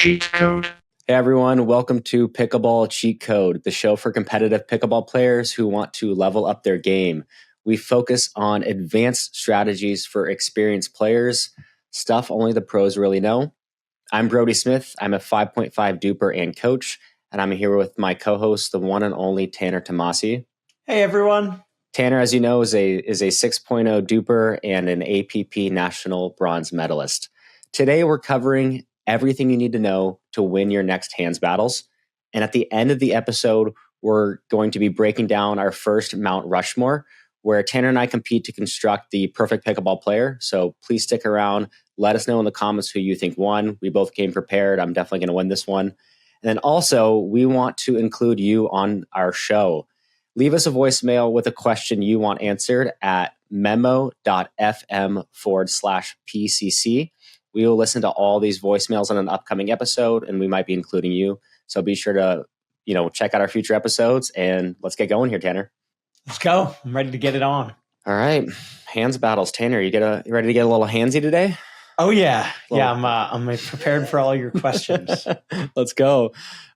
Cheat Code. Hey everyone, welcome to Pickleball Cheat Code, the show for competitive pickleball players who want to level up their game. We focus on advanced strategies for experienced players, stuff only the pros really know. I'm Brody Smith. I'm a 5.5 duper and coach, and I'm here with my co-host, the one and only Tanner Tomasi. Hey everyone. Tanner, as you know, is a 6.0 duper and an APP national bronze medalist. Today we're covering everything you need to know to win your next hands battles. And at the end of the episode, we're going to be breaking down our first Mount Rushmore, where Tanner and I compete to construct the perfect pickleball player. So please stick around. Let us know in the comments who you think won. We both came prepared. I'm definitely going to win this one. And then also, we want to include you on our show. Leave us a voicemail with a question you want answered at memo.fm/PCC. We will listen to all these voicemails on an upcoming episode, and we might be including you. So be sure to, check out our future episodes, and let's get going here, Tanner. Let's go. I'm ready to get it on. All right. Hands battles. Tanner, you ready to get a little handsy today? Oh, yeah. Yeah, I'm prepared for all your questions. Let's go.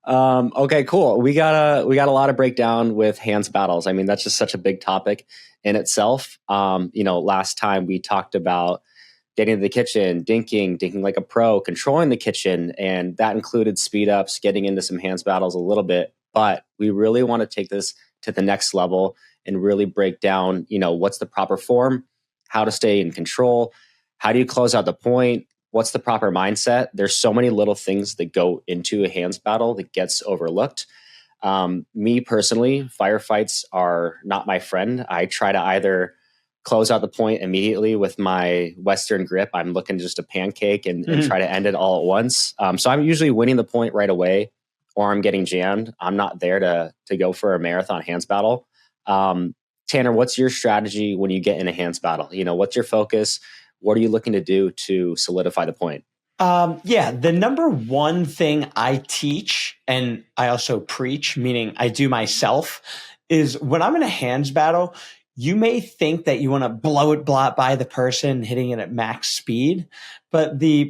Okay, cool. We got a lot of breakdown with hands battles. I mean, that's just such a big topic in itself. Last time we talked about getting to the kitchen, dinking like a pro, controlling the kitchen, and that included speed ups, getting into some hands battles a little bit. But we really want to take this to the next level and really break down, what's the proper form, how to stay in control, how do you close out the point, what's the proper mindset. There's so many little things that go into a hands battle that gets overlooked. Me personally, firefights are not my friend. I try to either close out the point immediately with my Western grip. I'm looking just a pancake and try to end it all at once. So I'm usually winning the point right away, or I'm getting jammed. I'm not there to go for a marathon hands battle. Tanner, what's your strategy when you get in a hands battle? What's your focus? What are you looking to do to solidify the point? The number one thing I teach, and I also preach, meaning I do myself, is when I'm in a hands battle, you may think that you want to blow it by the person hitting it at max speed, but the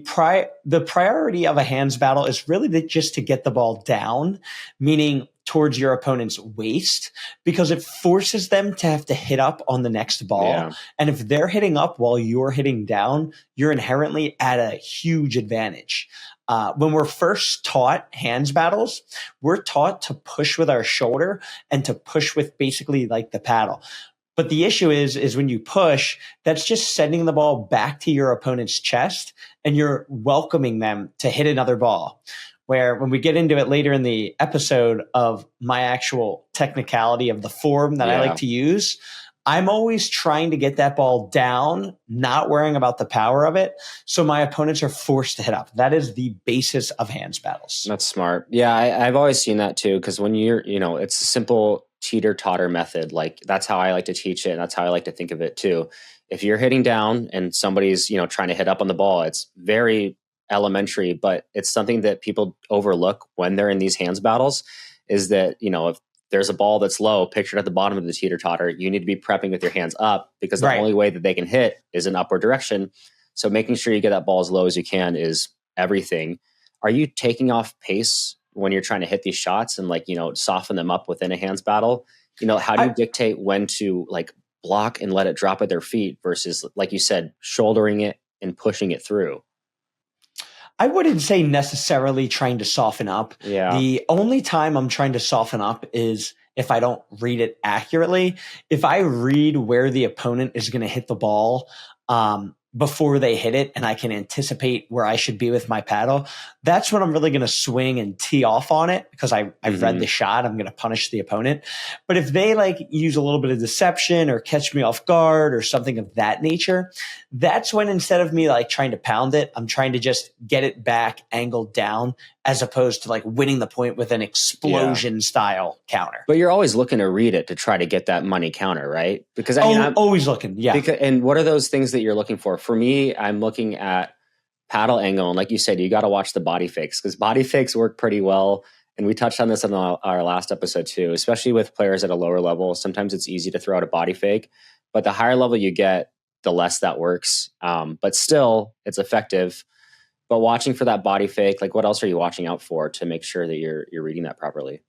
priority of a hands battle is really just to get the ball down, meaning towards your opponent's waist, because it forces them to have to hit up on the next ball. Yeah. And if they're hitting up while you're hitting down, you're inherently at a huge advantage. When we're first taught hands battles, we're taught to push with our shoulder and to push with basically like the paddle. But the issue is when you push, that's just sending the ball back to your opponent's chest and you're welcoming them to hit another ball. Where when we get into it later in the episode of my actual technicality of the form that I like to use, I'm always trying to get that ball down, not worrying about the power of it. So my opponents are forced to hit up. That is the basis of hands battles. That's smart. Yeah, I've always seen that too. Because when it's a simple teeter-totter method. Like that's how I like to teach it. And that's how I like to think of it too. If you're hitting down and somebody's, trying to hit up on the ball, it's very elementary, but it's something that people overlook when they're in these hands battles is that, if there's a ball that's low pictured at the bottom of the teeter-totter, you need to be prepping with your hands up because the only way that they can hit is in upward direction. So making sure you get that ball as low as you can is everything. Are you taking off pace when you're trying to hit these shots and soften them up within a hands battle? How do you dictate when to block and let it drop at their feet versus, like you said, shouldering it and pushing it through? I wouldn't say necessarily trying to soften up. Yeah. The only time I'm trying to soften up is if I don't read it accurately. If I read where the opponent is going to hit the ball before they hit it and I can anticipate where I should be with my paddle, that's when I'm really going to swing and tee off on it because I've read the shot. I'm going to punish the opponent. But if they use a little bit of deception or catch me off guard or something of that nature, that's when instead of me trying to pound it, I'm trying to just get it back angled down as opposed to winning the point with an explosion style counter. But you're always looking to read it to try to get that money counter, right? Because I'm always looking. Yeah. And what are those things that you're looking for? For me, I'm looking at paddle angle. And like you said, you got to watch the body fakes because body fakes work pretty well. And we touched on this in our last episode too, especially with players at a lower level. Sometimes it's easy to throw out a body fake, but the higher level you get, the less that works. But still, it's effective. But watching for that body fake, like what else are you watching out for to make sure that you're reading that properly?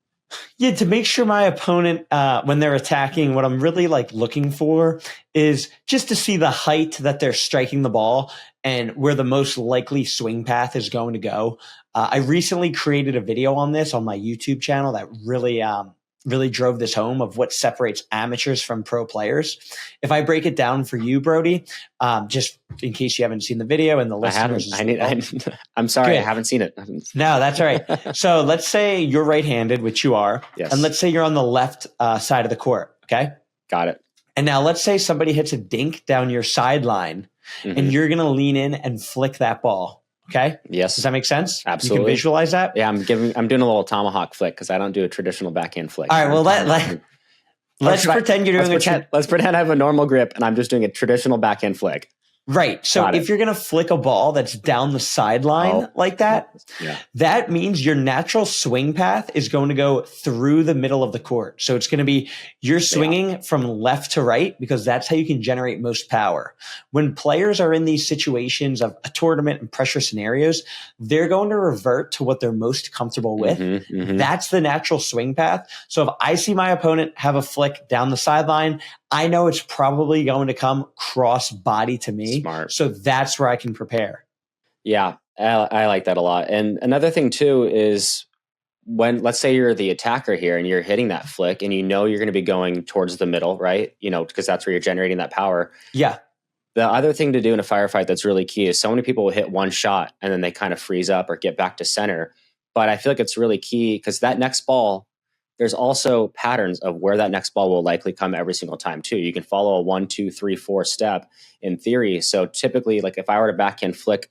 Yeah, to make sure my opponent, when they're attacking, what I'm really like looking for is just to see the height that they're striking the ball and where the most likely swing path is going to go. I recently created a video on this on my YouTube channel that really drove this home of what separates amateurs from pro players. If I break it down for you, Brody, just in case you haven't seen the video and the listeners, I'm sorry, Good. I haven't seen it. No, that's all right. So let's say you're right-handed, which you are, Yes. and let's say you're on the left side of the court. Okay. Got it. And now let's say somebody hits a dink down your sideline, and you're going to lean in and flick that ball. Okay. Yes. Does that make sense? Absolutely. You can visualize that. Yeah, I'm doing a little tomahawk flick because I don't do a traditional backhand flick. All right. Well, let's pretend you're doing let's pretend I have a normal grip and I'm just doing a traditional backhand flick. Right. So if you're going to flick a ball that's down the sideline like that, that means your natural swing path is going to go through the middle of the court. So it's going to be you're swinging from left to right because that's how you can generate most power. When players are in these situations of a tournament and pressure scenarios, they're going to revert to what they're most comfortable with. That's the natural swing path. So if I see my opponent have a flick down the sideline, I know it's probably going to come cross body to me. Smart. So that's where I can prepare. Yeah, I like that a lot. And another thing too is when, let's say you're the attacker here and you're hitting that flick and you know you're going to be going towards the middle, right? You know, because that's where you're generating that power. Yeah. The other thing to do in a firefight that's really key is so many people will hit one shot and then they kind of freeze up or get back to center. But I feel like it's really key because that next ball, there's also patterns of where that next ball will likely come every single time too. You can follow a 1, 2, 3, 4 step in theory. So typically, like if I were to backhand flick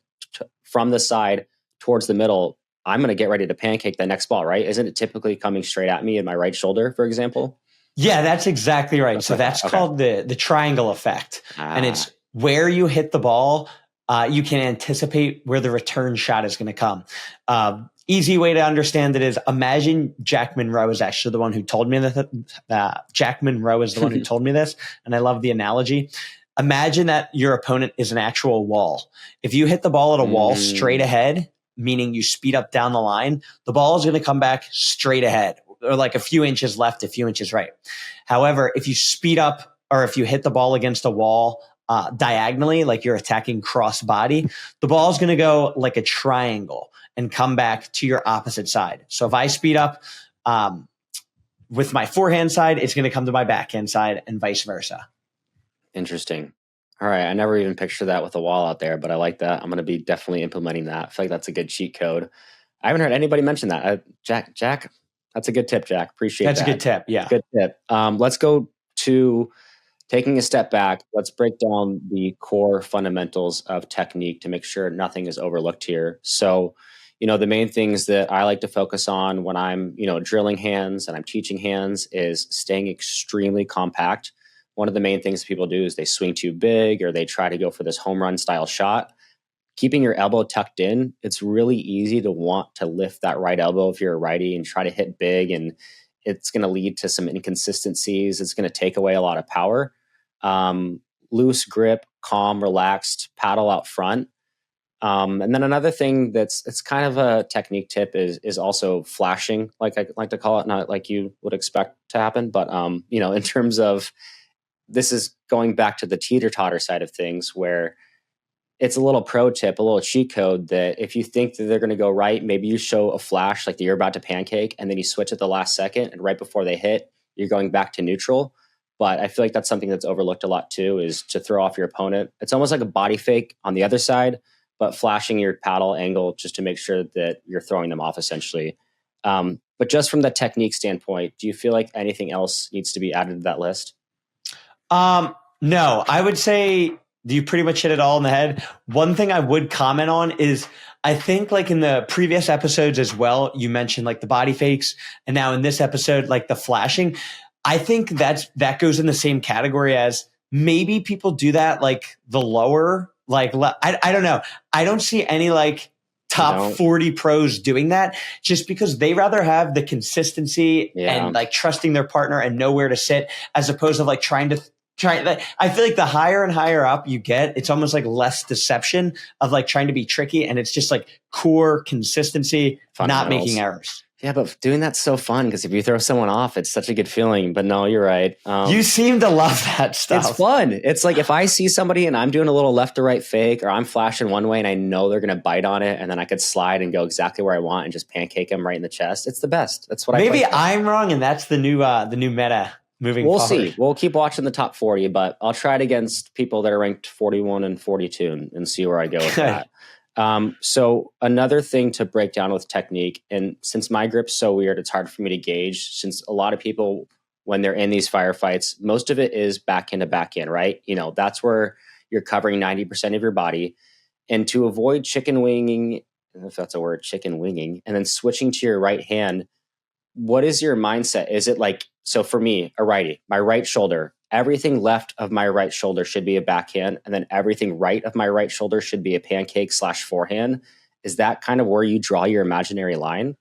from the side towards the middle, I'm going to get ready to pancake the next ball, right? Isn't it typically coming straight at me in my right shoulder, for example? Yeah, that's exactly right. So that's called the triangle effect. And it's where you hit the ball, you can anticipate where the return shot is going to come. Easy way to understand it is imagine Jack Monroe is actually the one who told me that. Jack Monroe is the one who told me this. And I love the analogy. Imagine that your opponent is an actual wall. If you hit the ball at a wall straight ahead, meaning you speed up down the line, the ball is going to come back straight ahead or like a few inches left, a few inches right. However, if you speed up or if you hit the ball against a wall diagonally, like you're attacking cross body, the ball is going to go like a triangle and come back to your opposite side. So if I speed up with my forehand side, it's going to come to my backhand side and vice versa. Interesting. All right. I never even pictured that with a wall out there, but I like that. I'm going to be definitely implementing that. I feel like that's a good cheat code. I haven't heard anybody mention that. Jack, that's a good tip, Jack. Appreciate that. That's a good tip. Yeah. Good tip. Let's go to taking a step back. Let's break down the core fundamentals of technique to make sure nothing is overlooked here. So, the main things that I like to focus on when I'm, drilling hands and I'm teaching hands is staying extremely compact. One of the main things people do is they swing too big or they try to go for this home run style shot. Keeping your elbow tucked in, it's really easy to want to lift that right elbow if you're a righty and try to hit big, and it's going to lead to some inconsistencies. It's going to take away a lot of power. Loose grip, calm, relaxed, paddle out front. And then another thing it's kind of a technique tip is also flashing, like I like to call it, not like you would expect to happen, but in terms of this is going back to the teeter-totter side of things where it's a little pro tip, a little cheat code that if you think that they're going to go right, maybe you show a flash like that you're about to pancake and then you switch at the last second and right before they hit, you're going back to neutral. But I feel like that's something that's overlooked a lot too, is to throw off your opponent. It's almost like a body fake on the other side, but flashing your paddle angle just to make sure that you're throwing them off essentially. But just from the technique standpoint, do you feel like anything else needs to be added to that list? No, I would say you pretty much hit it all in the head. One thing I would comment on is I think like in the previous episodes as well, you mentioned like the body fakes, and now in this episode, like the flashing. I think that goes in the same category as maybe people do that like the lower, like I don't know. I don't see any like top 40 pros doing that just because they rather have the consistency and like trusting their partner and know where to sit as opposed to like trying to I feel like the higher and higher up you get, it's almost like less deception of like trying to be tricky. And it's just like core consistency, not making errors. Yeah, but doing that's so fun because if you throw someone off, it's such a good feeling. But no, you're right. You seem to love that stuff. It's fun. It's like if I see somebody and I'm doing a little left to right fake, or I'm flashing one way and I know they're going to bite on it, and then I could slide and go exactly where I want and just pancake them right in the chest. It's the best. That's what Maybe I'm wrong, and that's the new meta moving forward. We'll see. We'll keep watching the top 40, but I'll try it against people that are ranked 41 and 42 and see where I go with that. So another thing to break down with technique, and since my grip's so weird, it's hard for me to gauge, since a lot of people, when they're in these firefights, most of it is backhand to backhand, right? You know, that's where you're covering 90% of your body. And to avoid chicken winging, if that's a word, chicken winging, and then switching to your right hand, what is your mindset? Is it like, so for me, a righty, my right shoulder, everything left of my right shoulder should be a backhand, and then everything right of my right shoulder should be a pancake / forehand. Is that kind of where you draw your imaginary line?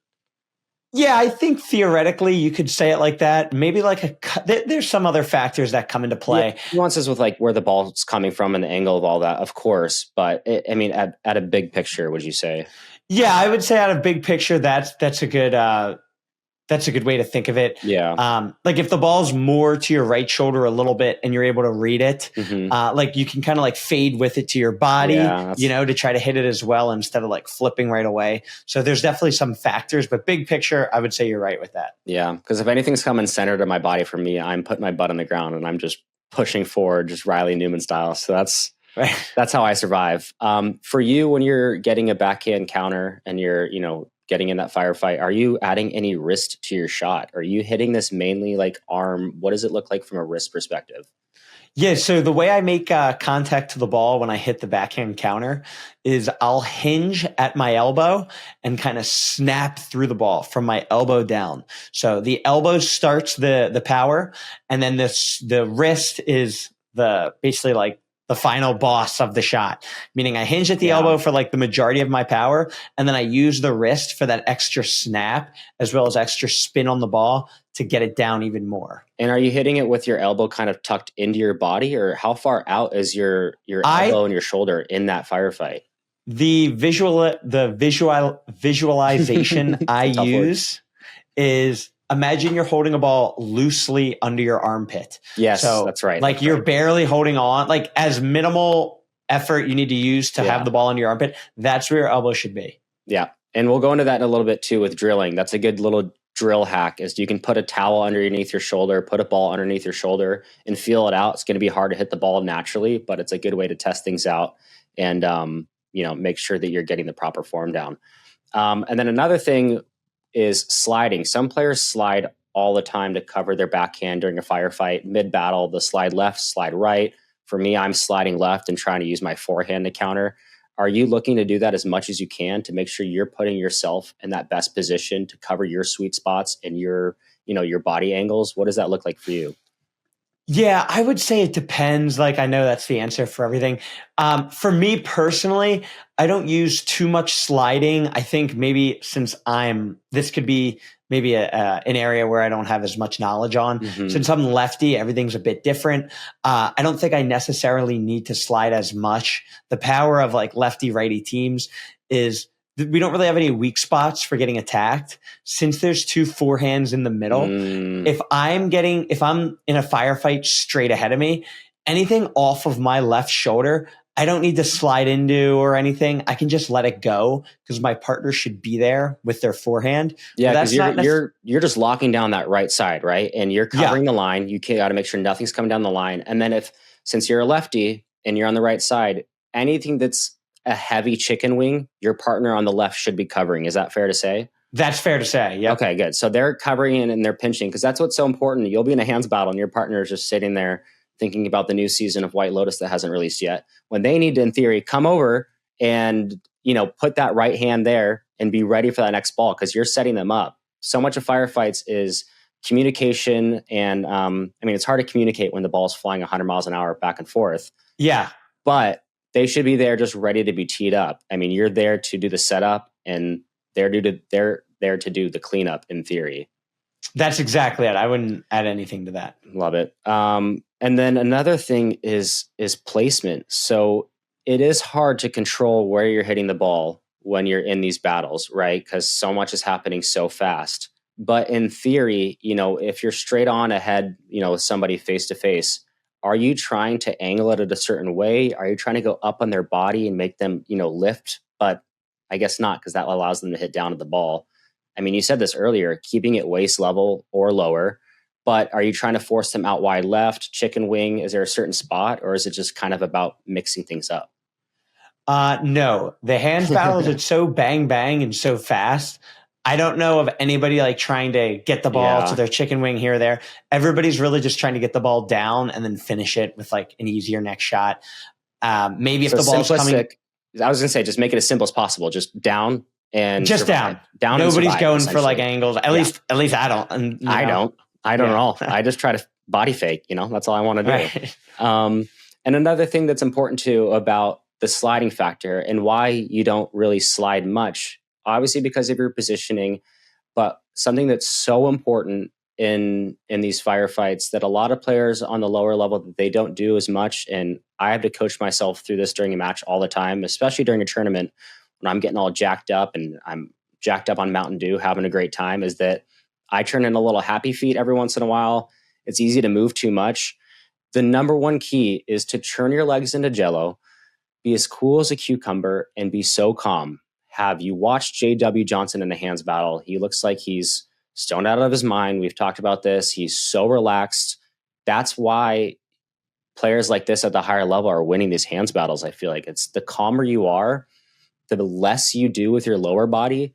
Yeah, I think theoretically you could say it like that. Maybe like there's some other factors that come into play. Yeah, nuances with like where the ball's coming from and the angle of all that, of course. But I mean, at a big picture, would you say? Yeah, I would say at a big picture, that's a good way to think of it. Yeah. Like if the ball's more to your right shoulder a little bit and you're able to read it, like you can kind of like fade with it to your body, to try to hit it as well instead of like flipping right away. So there's definitely some factors, but big picture, I would say you're right with that. Yeah. Because if anything's coming centered to my body for me, I'm putting my butt on the ground and I'm just pushing forward, just Riley Newman style. So that's how I survive. For you, when you're getting a backhand counter and you're, getting in that firefight, are you adding any wrist to your shot? Are you hitting this mainly like arm? What does it look like from a wrist perspective? Yeah, so the way I make contact to the ball when I hit the backhand counter is I'll hinge at my elbow and kind of snap through the ball from my elbow down. So the elbow starts the power, and then the wrist is basically like the final boss of the shot, meaning I hinge at the elbow for like the majority of my power. And then I use the wrist for that extra snap as well as extra spin on the ball to get it down even more. And are you hitting it with your elbow kind of tucked into your body, or how far out is your elbow and your shoulder in that firefight? The visualization I use is, imagine you're holding a ball loosely under your armpit. Yes, so, that's right. Like you're barely holding on, like as minimal effort you need to use to have the ball under your armpit. That's where your elbow should be. Yeah. And we'll go into that in a little bit too with drilling. That's a good little drill hack, is you can put a towel underneath your shoulder, put a ball underneath your shoulder and feel it out. It's going to be hard to hit the ball naturally, but it's a good way to test things out and, make sure that you're getting the proper form down. And then another thing is sliding. Some players slide all the time to cover their backhand during a firefight. Mid-battle, the slide left, slide right. For me, I'm sliding left and trying to use my forehand to counter. Are you looking to do that as much as you can to make sure you're putting yourself in that best position to cover your sweet spots and your body angles? What does that look like for you? Yeah, I would say it depends. Like, I know that's the answer for everything. For me personally, I don't use too much sliding. I think maybe since this could be maybe an area where I don't have as much knowledge on. Since I'm lefty, everything's a bit different. I don't think I necessarily need to slide as much. The power of like lefty righty teams is we don't really have any weak spots for getting attacked. Since there's two forehands in the middle, if I'm in a firefight straight ahead of me, anything off of my left shoulder, I don't need to slide into or anything. I can just let it go because my partner should be there with their forehand. Yeah, because you're just locking down that right side, right? And you're covering the line. You got to make sure nothing's coming down the line. And then since you're a lefty and you're on the right side, anything that's a heavy chicken wing, your partner on the left should be covering. Is that fair to say? That's fair to say. Yeah. Okay, good. So they're covering and they're pinching, because that's what's so important. You'll be in a hands battle and your partner is just sitting there thinking about the new season of White Lotus that hasn't released yet, when they need to, in theory, come over and, put that right hand there and be ready for that next ball, because you're setting them up. So much of firefights is communication. And it's hard to communicate when the ball's flying 100 miles an hour back and forth. Yeah. But they should be there just ready to be teed up. You're there to do the setup and they're there to do the cleanup, in theory. That's exactly it. I wouldn't add anything to that. Love it. And then another thing is placement. So it is hard to control where you're hitting the ball when you're in these battles, right? Because so much is happening so fast. But in theory, if you're straight on ahead, with somebody face to face, are you trying to angle it a certain way? Are you trying to go up on their body and make them, lift? But I guess not, because that allows them to hit down at the ball. I mean, you said this earlier, keeping it waist level or lower. But are you trying to force them out wide left, chicken wing? Is there a certain spot, or is it just kind of about mixing things up? No, the hands battles, it's so bang, bang and so fast. I don't know of anybody like trying to get the ball to their chicken wing here or there. Everybody's really just trying to get the ball down and then finish it with like an easier next shot. Maybe if the ball's coming, I was going to say, just make it as simple as possible. Just down and just survive. Down. Nobody's going for like angles. At least I don't. And, I don't at all. I just try to body fake. That's all I want to do. Right. And another thing that's important too about the sliding factor and why you don't really slide much, obviously because of your positioning, but something that's so important in these firefights that a lot of players on the lower level, they don't do as much. And I have to coach myself through this during a match all the time, especially during a tournament when I'm getting all jacked up and I'm jacked up on Mountain Dew, having a great time, is that I turn in a little happy feet every once in a while. It's easy to move too much. The number one key is to turn your legs into jello, be as cool as a cucumber, and be so calm. Have you watched J.W. Johnson in the hands battle? He looks like he's stoned out of his mind. We've talked about this. He's so relaxed. That's why players like this at the higher level are winning these hands battles. I feel like it's the calmer you are, the less you do with your lower body.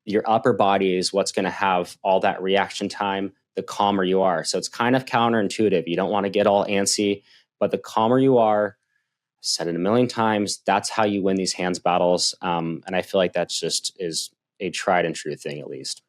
Your upper body is what's going to have all that reaction time, the calmer you are. So it's kind of counterintuitive. You don't want to get all antsy, but the calmer you are, I've said it a million times, that's how you win these hands battles. And I feel like that's just is a tried and true thing, at least.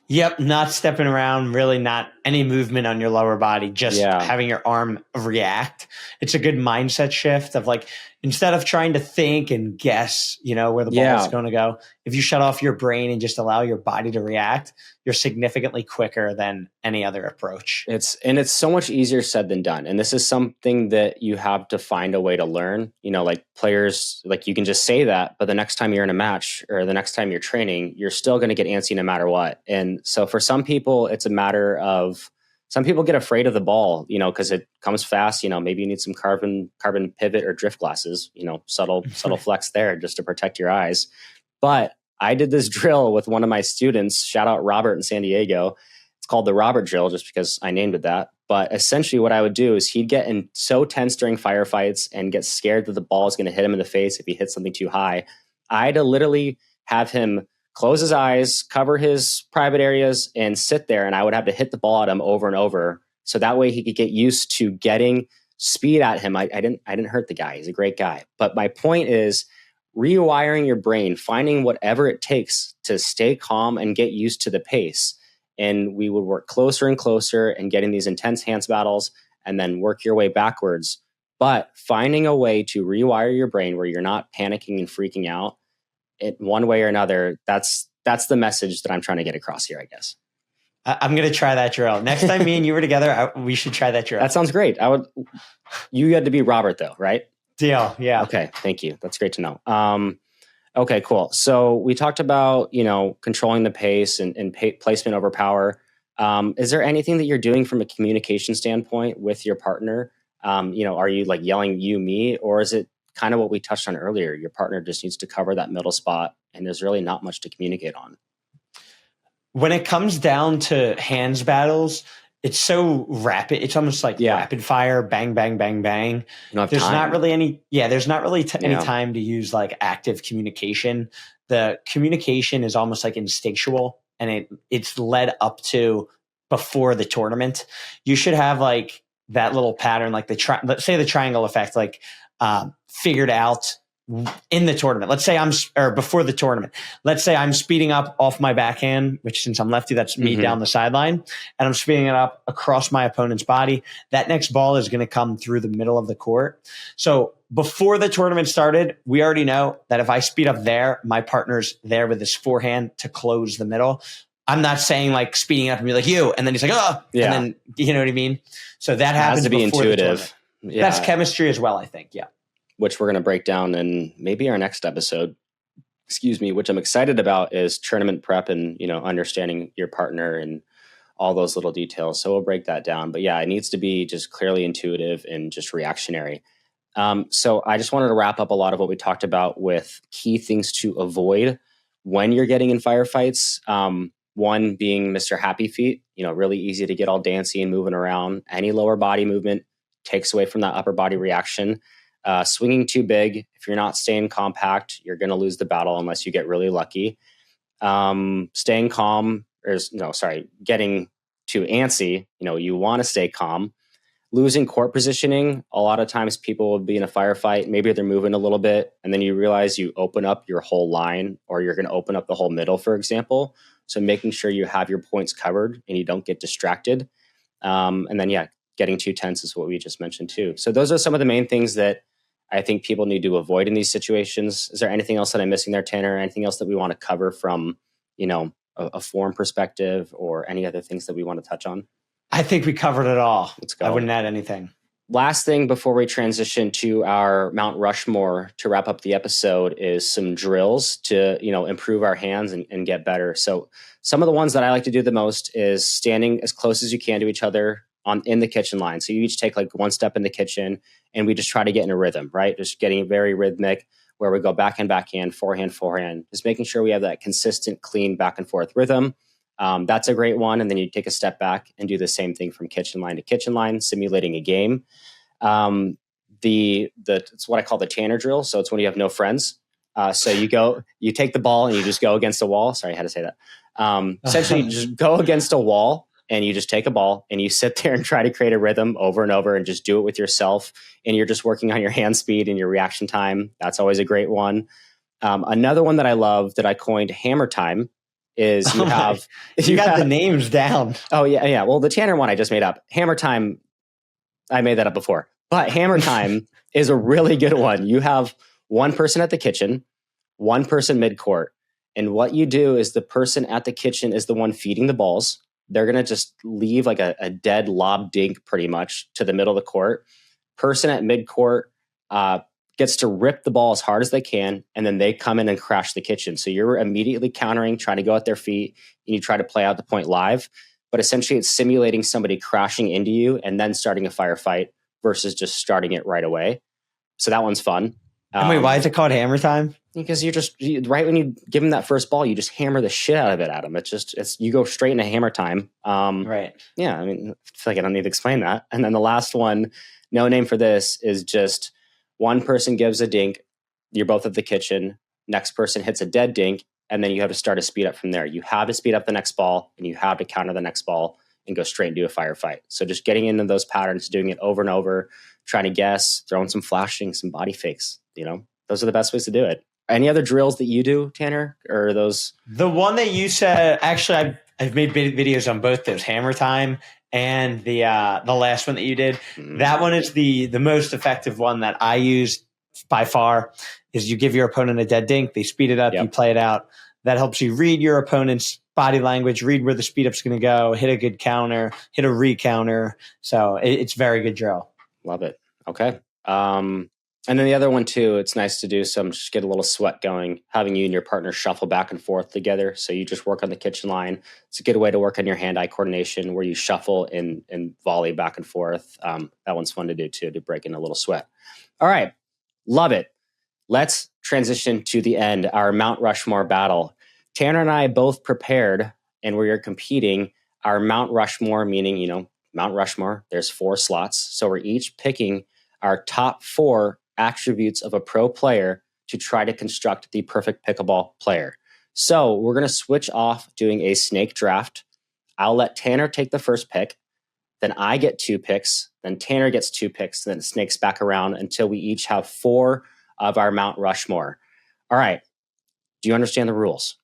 Yep, not stepping around, really not any movement on your lower body, just having your arm react. It's a good mindset shift of like, instead of trying to think and guess, where the ball is going to go, if you shut off your brain and just allow your body to react, you're significantly quicker than any other approach. It's so much easier said than done. And this is something that you have to find a way to learn. Like players, like you can just say that, but the next time you're in a match or the next time you're training, you're still going to get antsy no matter what. And so for some people, it's a matter of, some people get afraid of the ball, because it comes fast. Maybe you need some carbon pivot or drift glasses, subtle flex there just to protect your eyes. But I did this drill with one of my students, shout out Robert in San Diego. It's called the Robert drill just because I named it that. But essentially what I would do is he'd get so tense during firefights and get scared that the ball is going to hit him in the face if he hits something too high. I had to literally have him close his eyes, cover his private areas, and sit there. And I would have to hit the ball at him over and over. So that way he could get used to getting speed at him. I didn't hurt the guy. He's a great guy. But my point is rewiring your brain, finding whatever it takes to stay calm and get used to the pace. And we would work closer and closer and getting these intense hands battles and then work your way backwards. But finding a way to rewire your brain where you're not panicking and freaking out in one way or another, that's the message that I'm trying to get across here, I guess. I'm going to try that drill. Next time me and you were together, we should try that drill. That sounds great. You had to be Robert though, right? Deal. Yeah. Okay. Thank you. That's great to know. Okay, cool. So we talked about, controlling the pace and placement over power. Is there anything that you're doing from a communication standpoint with your partner? Are you like yelling you, me, or is it kind of what we touched on earlier? Your partner just needs to cover that middle spot and there's really not much to communicate on. When it comes down to hands battles, it's so rapid. It's almost like rapid fire, bang, bang, bang, bang. There's not really any time to use like active communication. The communication is almost like instinctual and it's led up to before the tournament. You should have like that little pattern, like let's say the triangle effect, like figured out in the tournament. Let's say before the tournament, let's say I'm speeding up off my backhand, which since I'm lefty, that's me down the sideline, and I'm speeding it up across my opponent's body. That next ball is going to come through the middle of the court. So before the tournament started, we already know that if I speed up there, my partner's there with his forehand to close the middle. I'm not saying like speeding up and be like you, and then he's like, oh, and then you know what I mean? So that happens to be before intuitive. That's chemistry as well, I think. Yeah. Which we're going to break down in maybe our next episode. Excuse me, which I'm excited about is tournament prep and, understanding your partner and all those little details. So we'll break that down. But yeah, it needs to be just clearly intuitive and just reactionary. So I just wanted to wrap up a lot of what we talked about with key things to avoid when you're getting in firefights. One being Mr. Happy Feet, really easy to get all dancy and moving around. Any lower body movement takes away from that upper body reaction. Swinging too big, if you're not staying compact, you're going to lose the battle unless you get really lucky. Staying calm, getting too antsy, you want to stay calm. Losing court positioning, a lot of times people will be in a firefight, maybe they're moving a little bit, and then you realize you open up your whole line, or you're going to open up the whole middle, for example. So making sure you have your points covered and you don't get distracted. And then, getting too tense is what we just mentioned too. So those are some of the main things that I think people need to avoid in these situations. Is there anything else that I'm missing there, Tanner? Anything else that we want to cover from, a form perspective, or any other things that we want to touch on? I think we covered it all. Let's go. I wouldn't add anything. Last thing before we transition to our Mount Rushmore to wrap up the episode is some drills to, improve our hands and get better. So some of the ones that I like to do the most is standing as close as you can to each other in the kitchen line. So you each take like one step in the kitchen and we just try to get in a rhythm, right? Just getting very rhythmic where we go backhand, forehand, just making sure we have that consistent, clean back and forth rhythm. That's a great one. And then you take a step back and do the same thing from kitchen line to kitchen line, simulating a game. It's what I call the Tanner drill. So it's when you have no friends. So you take the ball and you just go against a wall. Sorry, I had to say that. Essentially you just go against a wall and you just take a ball and you sit there and try to create a rhythm over and over and just do it with yourself. And you're just working on your hand speed and your reaction time. That's always a great one. Another one that I love that I coined hammer time is you got the names down. Oh yeah. Well, the Tanner one I just made up. Hammer time, I made that up before. But hammer time is a really good one. You have one person at the kitchen, one person mid-court. And what you do is the person at the kitchen is the one feeding the balls. They're going to just leave like a dead lob dink pretty much to the middle of the court. Person at mid-court gets to rip the ball as hard as they can, and then they come in and crash the kitchen. So you're immediately countering, trying to go at their feet, and you try to play out the point live. But essentially it's simulating somebody crashing into you and then starting a firefight versus just starting it right away. So that one's fun. Wait, why is it called hammer time? Because right when you give them that first ball, you just hammer the shit out of it at them. You go straight into hammer time. Right. Yeah. I mean, I feel like I don't need to explain that. And then the last one, no name for this, is just one person gives a dink. You're both at the kitchen. Next person hits a dead dink. And then you have to start a speed up from there. You have to speed up the next ball and you have to counter the next ball and go straight and do a firefight. So just getting into those patterns, doing it over and over, trying to guess, throwing some flashing, some body fakes, those are the best ways to do it. Any other drills that you do, Tanner, or those? The one that you said, actually, I've made videos on both those, hammer time and the last one that you did. Mm-hmm. That one is the most effective one that I use by far. Is you give your opponent a dead dink, they speed it up, You play it out. That helps you read your opponent's body language, read where the speed up's going to go, hit a good counter, hit a re-counter. So it's very good drill. Love it. Okay. And then the other one too, it's nice to do just get a little sweat going, having you and your partner shuffle back and forth together. So you just work on the kitchen line. It's a good way to work on your hand-eye coordination where you shuffle and volley back and forth. That one's fun to do too, to break in a little sweat. All right. Love it. Let's transition to the end, our Mount Rushmore battle. Tanner and I both prepared, and we are competing our Mount Rushmore, meaning, Mount Rushmore, there's 4 slots. So we're each picking our top 4 attributes of a pro player to try to construct the perfect pickleball player. So we're going to switch off doing a snake draft. I'll let Tanner take the first pick. Then I get 2 picks. Then Tanner gets 2 picks. Then it snakes back around until we each have 4 of our Mount Rushmore. All right. Do you understand the rules?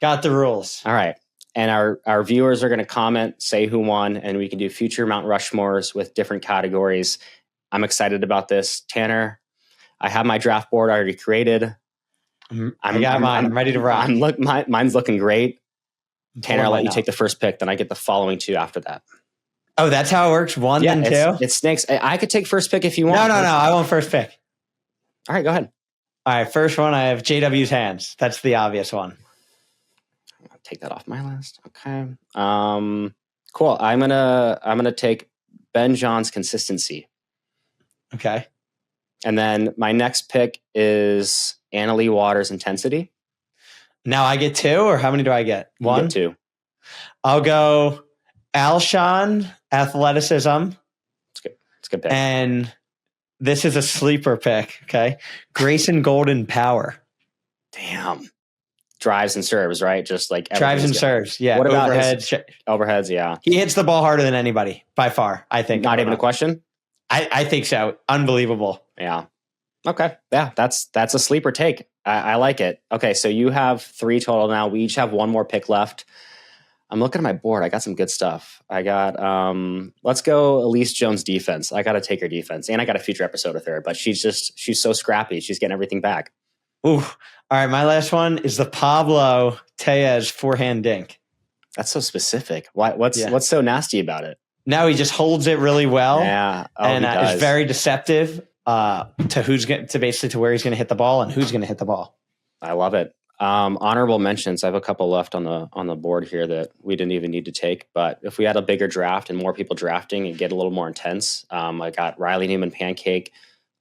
Got the rules. All right. And our viewers are going to comment, say who won, and we can do future Mount Rushmores with different categories. I'm excited about this. Tanner, I have my draft board already created. I got mine. I'm ready to rock. Mine's looking great. Tanner, I'll let you take the first pick, then I get the following 2 after that. Oh, that's how it works? One, then 2? It's snakes. I could take first pick if you want. No. I want first pick. All right, go ahead. All right, first one, I have JW's hands. That's the obvious one. I'll take that off my list. Okay. Cool. I'm gonna take Ben John's consistency. Okay. And then my next pick is Annalie Waters' intensity. Now I get 2, or how many do I get? 1? You get 2. I'll go Alshon, athleticism. It's good. It's a good pick. And this is a sleeper pick, okay? Grayson Golden, power. Damn. Drives and serves, right? Just like drives and serves. Yeah. What about overheads? Overheads, yeah. He hits the ball harder than anybody, by far, I think. Not even a question? I think so. Unbelievable. Yeah. Okay. Yeah, that's a sleeper take. I like it. Okay, so you have 3 total now. We each have 1 more pick left. I'm looking at my board. I got some good stuff. I got, let's go Elise Jones defense. I got to take her defense. And I got a future episode with her, but she's so scrappy. She's getting everything back. Ooh. All right. My last one is the Pablo Tellez forehand dink. That's so specific. What's so nasty about it? No, he just holds it really well. Yeah. And it's very deceptive to where he's going to hit the ball and who's going to hit the ball. I love it. Honorable mentions. I have a couple left on the board here that we didn't even need to take. But if we had a bigger draft and more people drafting and get a little more intense, I got Riley Newman pancake,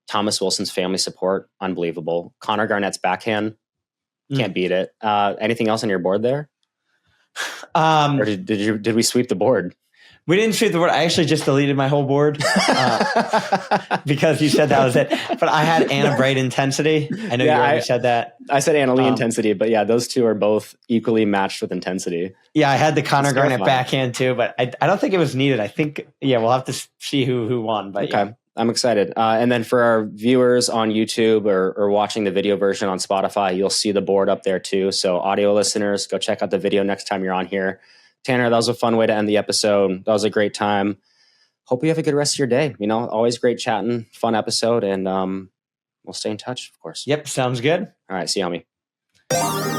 Thomas Wilson's family support, unbelievable. Connor Garnett's backhand, can't beat it. Anything else on your board there? Or did we sweep the board? We didn't sweep the board. I actually just deleted my whole board because you said that was it. But I had Anna Bright intensity. I know you already said that. I said Anna Lee intensity, but yeah, those 2 are both equally matched with intensity. Yeah, I had the Connor Garnett backhand too, but I don't think it was needed. I think, we'll have to see who won. But okay. Yeah. I'm excited. And then for our viewers on YouTube or watching the video version on Spotify, you'll see the board up there too. So audio listeners, go check out the video next time you're on here. Tanner, that was a fun way to end the episode. That was a great time. Hope you have a good rest of your day. Always great chatting, fun episode, and we'll stay in touch, of course. Yep, sounds good. All right, see you, homie.